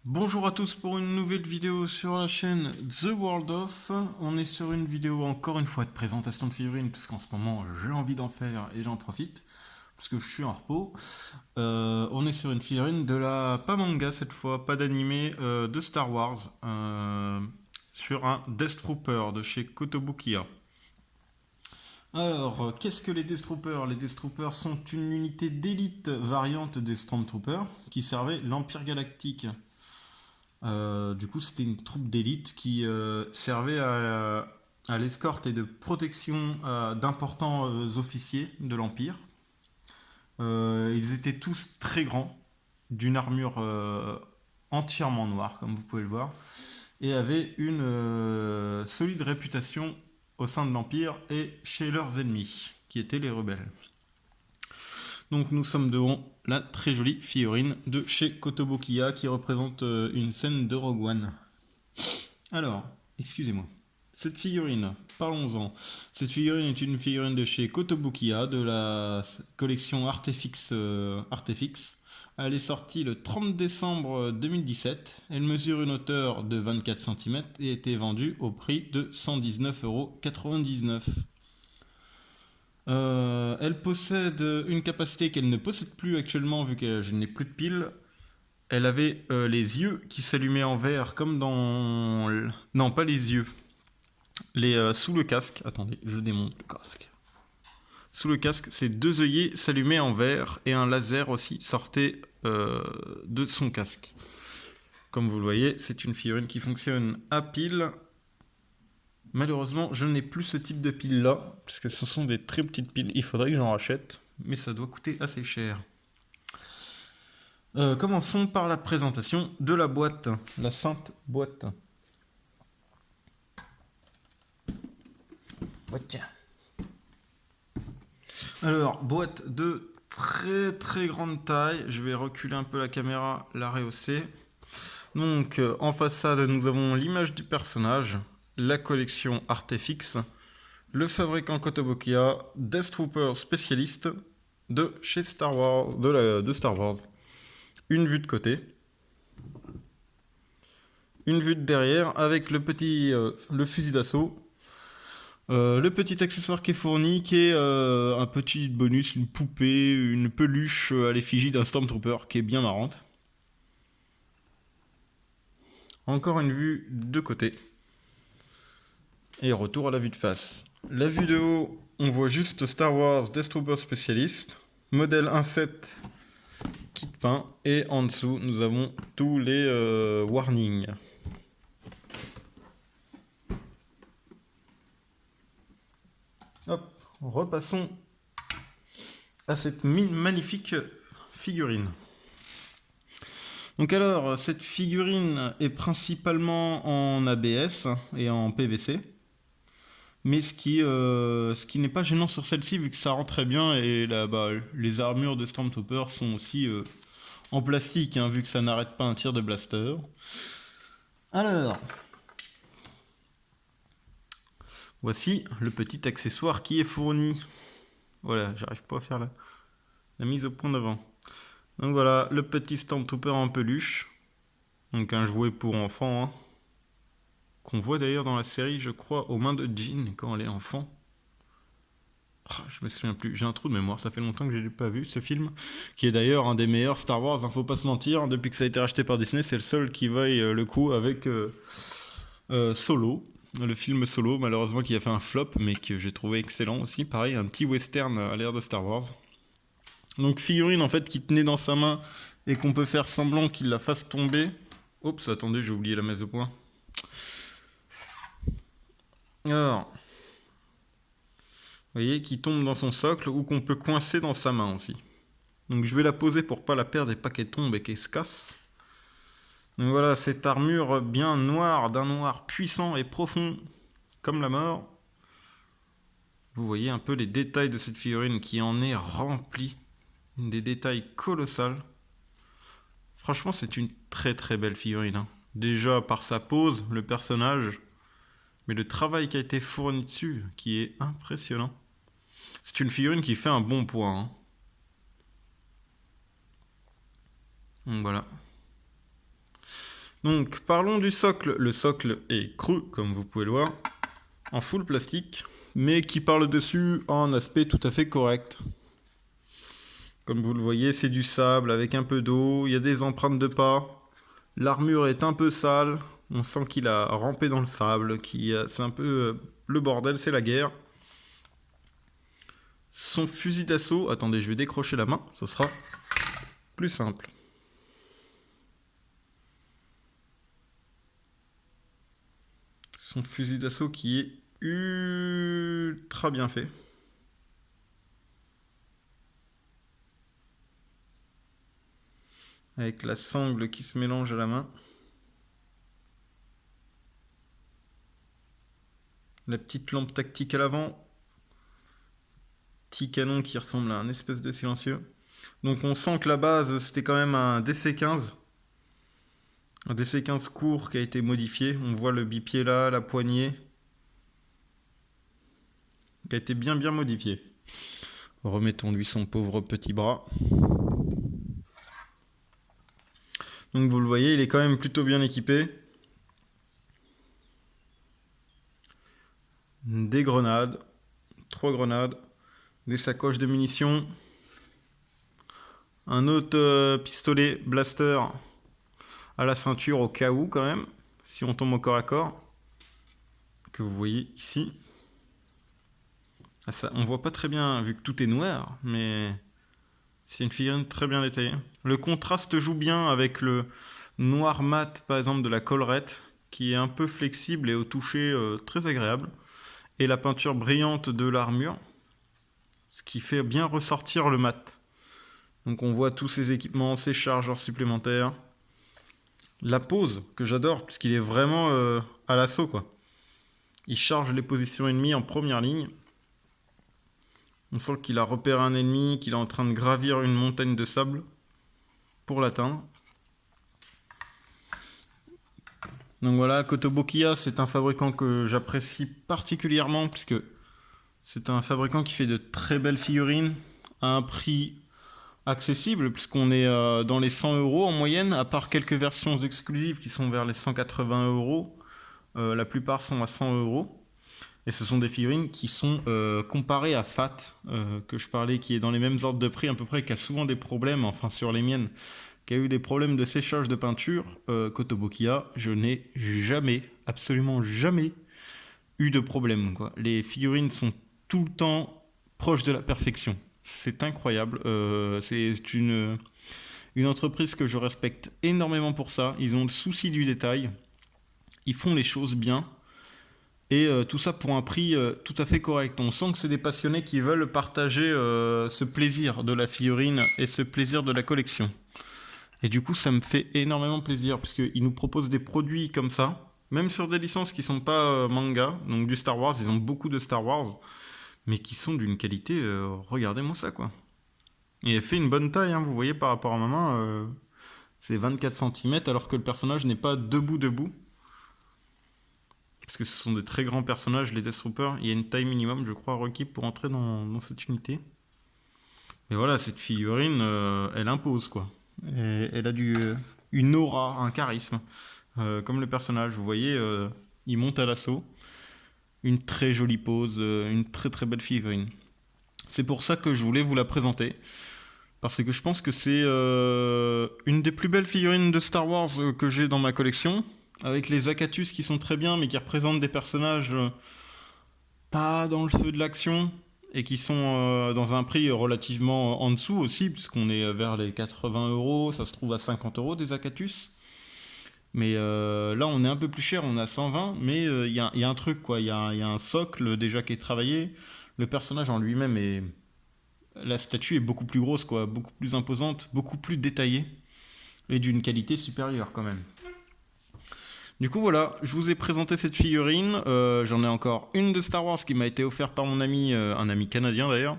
Bonjour à tous pour une nouvelle vidéo sur la chaîne The World of. On est sur une vidéo encore une fois de présentation de figurines parce qu'en ce moment j'ai envie d'en faire et j'en profite parce que je suis en repos. On est sur une figurine de la, pas manga cette fois, pas d'animé, de Star Wars, sur un Death Trooper de chez Kotobukiya. Alors, qu'est-ce que les Death Troopers? Les Death Troopers sont une unité d'élite variante des Stormtroopers qui servait l'Empire Galactique. Du coup, c'était une troupe d'élite qui servait à l'escorte et de protection d'importants officiers de l'Empire. Ils étaient tous très grands, d'une armure entièrement noire, comme vous pouvez le voir, et avaient une solide réputation au sein de l'Empire et chez leurs ennemis, qui étaient les rebelles. Donc nous sommes devant la très jolie figurine de chez Kotobukiya qui représente une scène de Rogue One. Alors, excusez-moi. Cette figurine, parlons-en. Cette figurine est une figurine de chez Kotobukiya, de la collection Artefix. Elle est sortie le 30 décembre 2017. Elle mesure une hauteur de 24 cm et était vendue au prix de 119,99 €. Elle possède une capacité qu'elle ne possède plus actuellement vu qu'elle n'est plus de pile. Elle avait les yeux qui s'allumaient en vert comme dans... Non, pas les yeux. Sous le casque. Attendez, je démonte le casque. Sous le casque, ces deux œillets s'allumaient en vert et un laser aussi sortait de son casque. Comme vous le voyez, c'est une figurine qui fonctionne à pile. Malheureusement, je n'ai plus ce type de pile là, puisque ce sont des très petites piles. Il faudrait que j'en rachète, mais ça doit coûter assez cher. Commençons par la présentation de la boîte, la sainte boîte. Tiens. Alors, boîte de très très grande taille. Je vais reculer un peu la caméra, la rehausser. Donc, en façade, nous avons l'image du personnage, la collection Artefix, le fabricant Kotobukiya, Death Trooper spécialiste de chez Star Wars, de Star Wars. Une vue de côté, une vue de derrière avec le fusil d'assaut, le petit accessoire qui est fourni, qui est un petit bonus, une poupée, une peluche à l'effigie d'un Stormtrooper qui est bien marrante. Encore une vue de côté. Et retour à la vue de face. La vue de haut, on voit juste Star Wars Death Trooper Specialist, modèle 1.7 kit peint, et en dessous, nous avons tous les warnings. Hop, repassons à cette magnifique figurine. Donc alors, cette figurine est principalement en ABS et en PVC. Mais ce qui n'est pas gênant sur celle-ci, vu que ça rend très bien, et là, les armures de Stormtrooper sont aussi en plastique, hein, vu que ça n'arrête pas un tir de blaster. Alors, voici le petit accessoire qui est fourni. Voilà, j'arrive pas à faire la mise au point d'avant. Donc voilà, le petit Stormtrooper en peluche. Donc un jouet pour enfants, hein, qu'on voit d'ailleurs dans la série, je crois, aux mains de Jean quand elle est enfant. Oh, je me souviens plus, j'ai un trou de mémoire, ça fait longtemps que je l'ai pas vu ce film, qui est d'ailleurs un des meilleurs Star Wars, hein, faut pas se mentir, depuis que ça a été racheté par Disney, c'est le seul qui vaille le coup avec Solo, le film Solo, malheureusement qui a fait un flop, mais que j'ai trouvé excellent aussi, pareil, un petit western à l'ère de Star Wars. Donc figurine en fait qui tenait dans sa main et qu'on peut faire semblant qu'il la fasse tomber. Oups, attendez, j'ai oublié la mise au point. Alors, vous voyez, qui tombe dans son socle ou qu'on peut coincer dans sa main aussi. Donc je vais la poser pour pas la perdre et pas qu'elle tombe et qu'elle se casse. Donc voilà, cette armure bien noire, d'un noir puissant et profond, comme la mort. Vous voyez un peu les détails de cette figurine qui en est remplie. Des détails colossaux. Franchement, c'est une très très belle figurine, hein. Déjà par sa pose, le personnage, mais le travail qui a été fourni dessus, qui est impressionnant. C'est une figurine qui fait un bon poids, hein. Donc voilà. Donc, parlons du socle. Le socle est creux, comme vous pouvez le voir, en full plastique, mais qui par le dessus a un aspect tout à fait correct. Comme vous le voyez, c'est du sable avec un peu d'eau, il y a des empreintes de pas. L'armure est un peu sale, on sent qu'il a rampé dans le sable, c'est un peu le bordel, c'est la guerre. Son fusil d'assaut, attendez, je vais décrocher la main, ce sera plus simple. Son fusil d'assaut qui est ultra bien fait. Avec la sangle qui se mélange à la main. La petite lampe tactique à l'avant. Petit canon qui ressemble à un espèce de silencieux. Donc on sent que la base c'était quand même un DC-15. Un DC-15 court qui a été modifié. On voit le bipied là, la poignée. Qui a été bien modifié. Remettons-lui son pauvre petit bras. Donc vous le voyez, il est quand même plutôt bien équipé. Des grenades, 3 grenades, des sacoches de munitions, un autre pistolet blaster à la ceinture au cas où quand même, si on tombe au corps à corps, que vous voyez ici. Ah, ça, on voit pas très bien vu que tout est noir, mais c'est une figurine très bien détaillée. Le contraste joue bien avec le noir mat par exemple de la collerette, qui est un peu flexible et au toucher très agréable. Et la peinture brillante de l'armure, ce qui fait bien ressortir le mat. Donc on voit tous ces équipements, ces chargeurs supplémentaires. La pose, que j'adore, puisqu'il est vraiment à l'assaut, quoi. Il charge les positions ennemies en première ligne. On sent qu'il a repéré un ennemi, qu'il est en train de gravir une montagne de sable pour l'atteindre. Donc voilà, Kotobukiya, c'est un fabricant que j'apprécie particulièrement, puisque c'est un fabricant qui fait de très belles figurines à un prix accessible, puisqu'on est dans les 100 € en moyenne, à part quelques versions exclusives qui sont vers les 180 €. La plupart sont à 100 €. Et ce sont des figurines qui sont comparées à Fat, que je parlais, qui est dans les mêmes ordres de prix à peu près, qui a souvent des problèmes, enfin sur les miennes, qui a eu des problèmes de séchage de peinture. Kotobukiya, je n'ai jamais, absolument jamais, eu de problème, quoi. Les figurines sont tout le temps proches de la perfection. C'est incroyable. C'est une entreprise que je respecte énormément pour ça. Ils ont le souci du détail. Ils font les choses bien. Et tout ça pour un prix tout à fait correct. On sent que c'est des passionnés qui veulent partager ce plaisir de la figurine et ce plaisir de la collection. Et du coup, ça me fait énormément plaisir, puisqu'ils nous proposent des produits comme ça, même sur des licences qui sont pas manga, donc du Star Wars, ils ont beaucoup de Star Wars, mais qui sont d'une qualité, regardez-moi ça, quoi. Et elle fait une bonne taille, hein, vous voyez, par rapport à ma main, c'est 24 cm, alors que le personnage n'est pas debout. Parce que ce sont de très grands personnages, les Death Troopers. Il y a une taille minimum, je crois, requis pour entrer dans cette unité. Mais voilà, cette figurine, elle impose, quoi. Et elle a une aura, un charisme. Comme le personnage, vous voyez, il monte à l'assaut. Une très jolie pose, une très belle figurine. C'est pour ça que je voulais vous la présenter. Parce que je pense que c'est une des plus belles figurines de Star Wars que j'ai dans ma collection. Avec les Akatus qui sont très bien, mais qui représentent des personnages pas dans le feu de l'action, et qui sont dans un prix relativement en dessous aussi, puisqu'on est vers les 80 €, ça se trouve à 50 € des Akatus. Mais là, on est un peu plus cher, on est à 120, mais il y a un truc, quoi. Il y a un socle déjà qui est travaillé. Le personnage en lui-même est. La statue est beaucoup plus grosse, quoi, beaucoup plus imposante, beaucoup plus détaillée, et d'une qualité supérieure quand même. Du coup voilà, je vous ai présenté cette figurine, j'en ai encore une de Star Wars qui m'a été offerte par mon ami, un ami canadien d'ailleurs,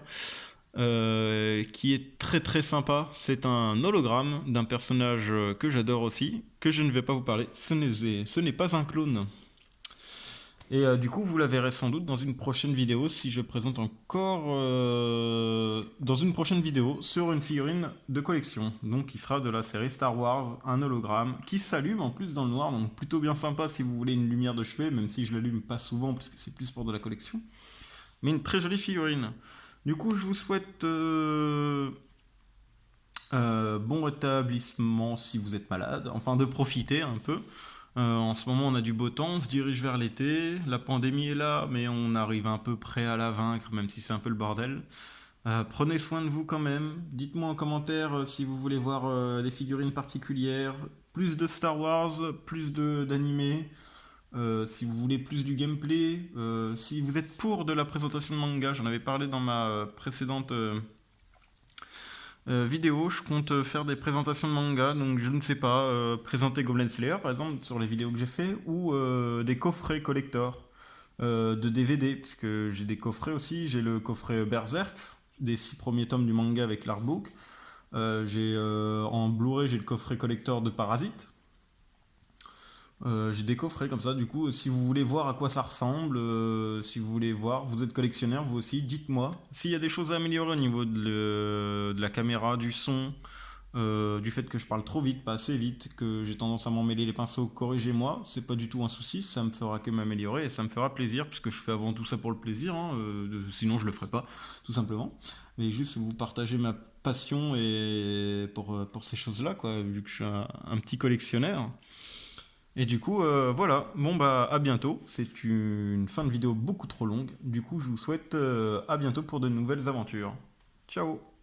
qui est très sympa. C'est un hologramme d'un personnage que j'adore aussi, que je ne vais pas vous parler, ce n'est pas un clone. Et du coup, vous la verrez sans doute dans une prochaine vidéo si je présente encore dans une prochaine vidéo sur une figurine de collection. Donc, qui sera de la série Star Wars, un hologramme qui s'allume en plus dans le noir. Donc, plutôt bien sympa si vous voulez une lumière de chevet, même si je l'allume pas souvent parce que c'est plus pour de la collection. Mais une très jolie figurine. Du coup, je vous souhaite bon rétablissement si vous êtes malade. Enfin, de profiter un peu. En ce moment, on a du beau temps, on se dirige vers l'été. La pandémie est là, mais on arrive un peu près à la vaincre, même si c'est un peu le bordel. Prenez soin de vous quand même. Dites-moi en commentaire si vous voulez voir des figurines particulières, plus de Star Wars, plus d'animés. Si vous voulez plus du gameplay, si vous êtes pour de la présentation de manga, j'en avais parlé dans ma précédente vidéo, je compte faire des présentations de manga, donc je ne sais pas, présenter Goblin Slayer par exemple sur les vidéos que j'ai fait, ou des coffrets collector de DVD, puisque j'ai des coffrets aussi, j'ai le coffret Berserk, des 6 premiers tomes du manga avec l'artbook, j'ai en Blu-ray j'ai le coffret collector de Parasite. J'ai des coffrets comme ça, du coup, si vous voulez voir à quoi ça ressemble, si vous voulez voir, vous êtes collectionneur, vous aussi, dites-moi. S'il y a des choses à améliorer au niveau de la caméra, du son, du fait que je parle trop vite, pas assez vite, que j'ai tendance à m'emmêler les pinceaux, corrigez-moi, c'est pas du tout un souci, ça me fera que m'améliorer et ça me fera plaisir, puisque je fais avant tout ça pour le plaisir, hein, sinon je le ferais pas, tout simplement. Mais juste vous partagez ma passion et pour ces choses-là, quoi, vu que je suis un petit collectionneur. Et du coup, voilà. Bon, bah, à bientôt. C'est une fin de vidéo beaucoup trop longue. Du coup, je vous souhaite à bientôt pour de nouvelles aventures. Ciao!